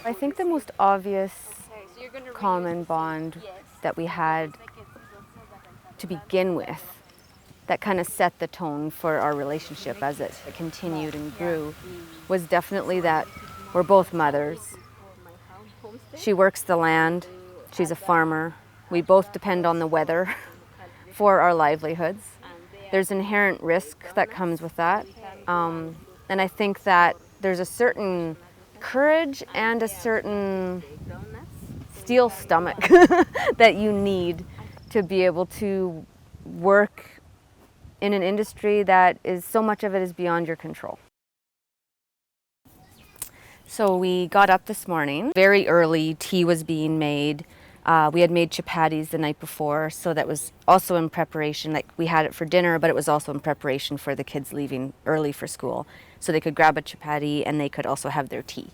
I think the most obvious common bond that we had to begin with that kind of set the tone for our relationship as it continued and grew was definitely that we're both mothers. She works the land, she's a farmer. We both depend on the weather for our livelihoods. There's inherent risk that comes with that. And I think that there's a certain courage and a certain steel stomach that you need to be able to work in an industry that is so much of it is beyond your control. So we got up this morning, very early, tea was being made. We had made chapatis the night before, so that was also in preparation. Like we had it for dinner, but it was also in preparation for the kids leaving early for school. So they could grab a chapati and they could also have their tea.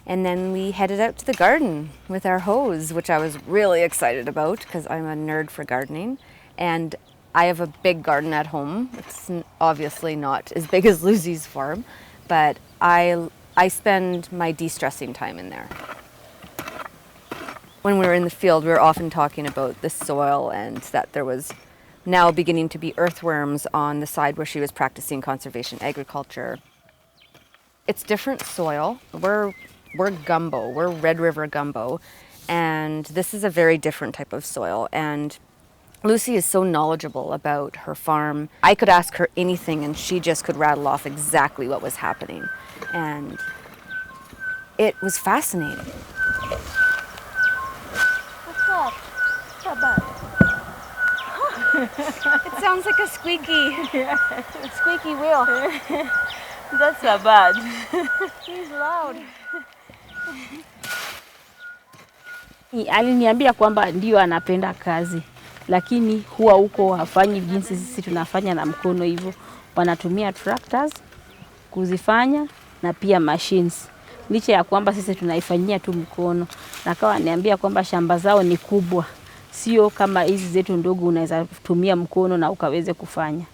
And then we headed out to the garden with our hose, which I was really excited about because I'm a nerd for gardening. And I have a big garden at home. It's obviously not as big as Lucy's farm, but I spend my de-stressing time in there. When we were in the field, we were often talking about the soil and that there was now beginning to be earthworms on the side where she was practicing conservation agriculture. It's different soil. We're gumbo, we're Red River gumbo, and this is a very different type of soil. And Lucy is so knowledgeable about her farm. I could ask her anything and she just could rattle off exactly what was happening. And it was fascinating. What's up? What's that bad? It sounds like a squeaky wheel. That's a bird. He's loud. Aliniambia kwamba ndio anapenda kazi, lakini huwa huko hafanyi jinsi sisi tunafanya na mkono hivyo. Wanatumia tractors kuzifanya na pia machines. Licha ya kwamba sisi tunaifanyia tu mkono. Na akawa ananiambia kwamba shamba zao ni kubwa. Sio kama hizi zetu ndogo unaweza tumia mkono na ukaweze kufanya.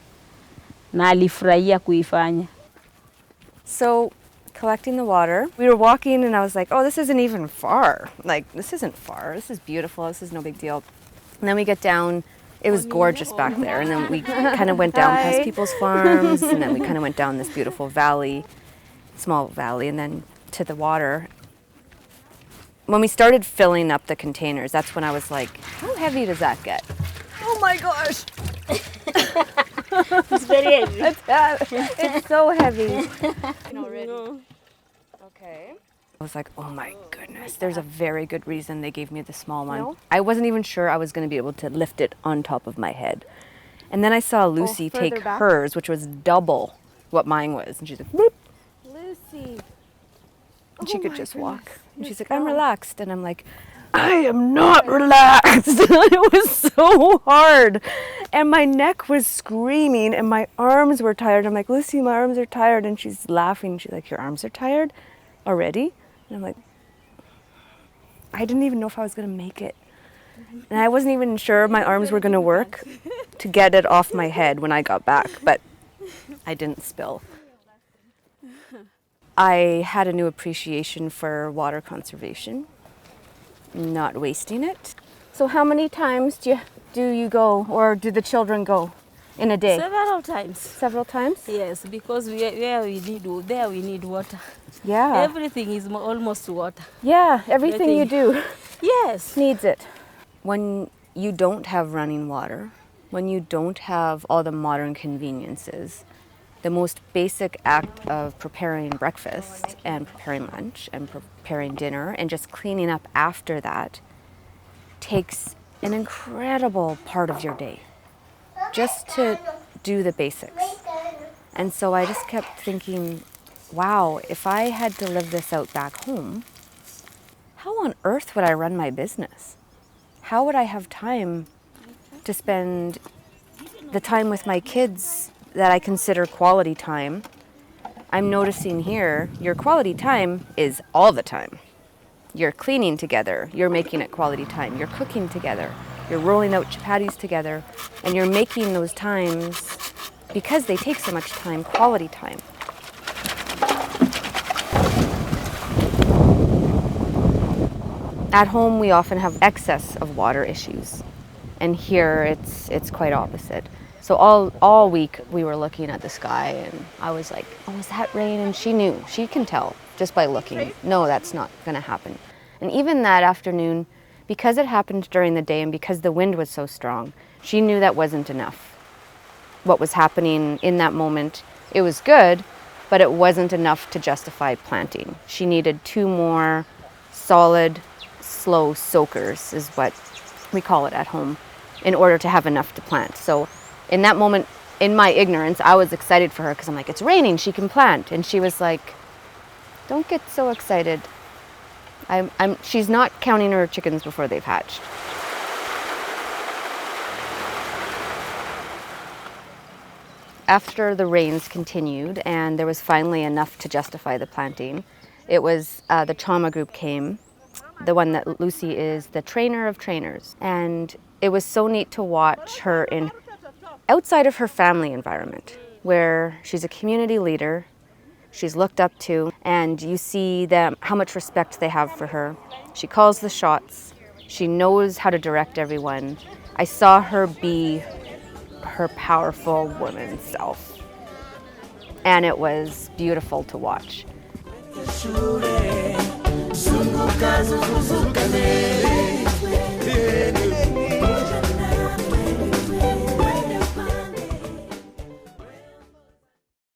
Na alifurahia kuifanya. So, collecting the water, we were walking and I was like, oh, this isn't even far. Like, this isn't far. This is beautiful. This is no big deal. And then we get down. It was gorgeous back there. And then we kind of went down past people's farms. And then we kind of went down this beautiful valley, small valley, and then to the water. When we started filling up the containers, that's when I was like, how heavy does that get? Oh my gosh. It's very heavy. It's so heavy. No. Okay. I was like, oh my goodness, there's a very good reason they gave me the small one. No? I wasn't even sure I was going to be able to lift it on top of my head. And then I saw Lucy take hers, which was double what mine was. And she's like, boop. Lucy. And she could just walk. And she's like, I'm relaxed. And I'm like, I am not relaxed. It was so hard. And my neck was screaming and my arms were tired. I'm like, Lucy, my arms are tired. And she's laughing. She's like, your arms are tired already? And I'm like, I didn't even know if I was going to make it. And I wasn't even sure my arms were going to work to get it off my head when I got back. But I didn't spill. I had a new appreciation for water conservation. Not wasting it. So how many times do you go, or do the children go in a day? Several times. Several times? Yes, because there we need water. Yeah. Everything is almost water. Yeah, everything you do Yes. needs it. When you don't have running water, when you don't have all the modern conveniences, the most basic act of preparing breakfast and preparing lunch and preparing dinner and just cleaning up after that takes an incredible part of your day just to do the basics. And so I just kept thinking, wow, if I had to live this out back home, how on earth would I run my business? How would I have time to spend the time with my kids that I consider quality time? I'm noticing here, your quality time is all the time. You're cleaning together, you're making it quality time, you're cooking together, you're rolling out chapatis together, and you're making those times, because they take so much time, quality time. At home, we often have excess of water issues, and here it's quite opposite. So all week we were looking at the sky, and I was like, "Oh, is that rain?" And she knew, she can tell just by looking. No, that's not going to happen. And even that afternoon, because it happened during the day and because the wind was so strong, she knew that wasn't enough. What was happening in that moment, it was good, but it wasn't enough to justify planting. She needed 2 more solid, slow soakers, is what we call it at home, in order to have enough to plant. So in that moment, in my ignorance, I was excited for her because I'm like, it's raining, she can plant. And she was like, don't get so excited. She's not counting her chickens before they've hatched. After the rains continued and there was finally enough to justify the planting, it was the trauma group came, the one that Lucy is the trainer of trainers. And it was so neat to watch her outside of her family environment, where she's a community leader, she's looked up to, and you see how much respect they have for her. She calls the shots, she knows how to direct everyone. I saw her be her powerful woman self, and it was beautiful to watch.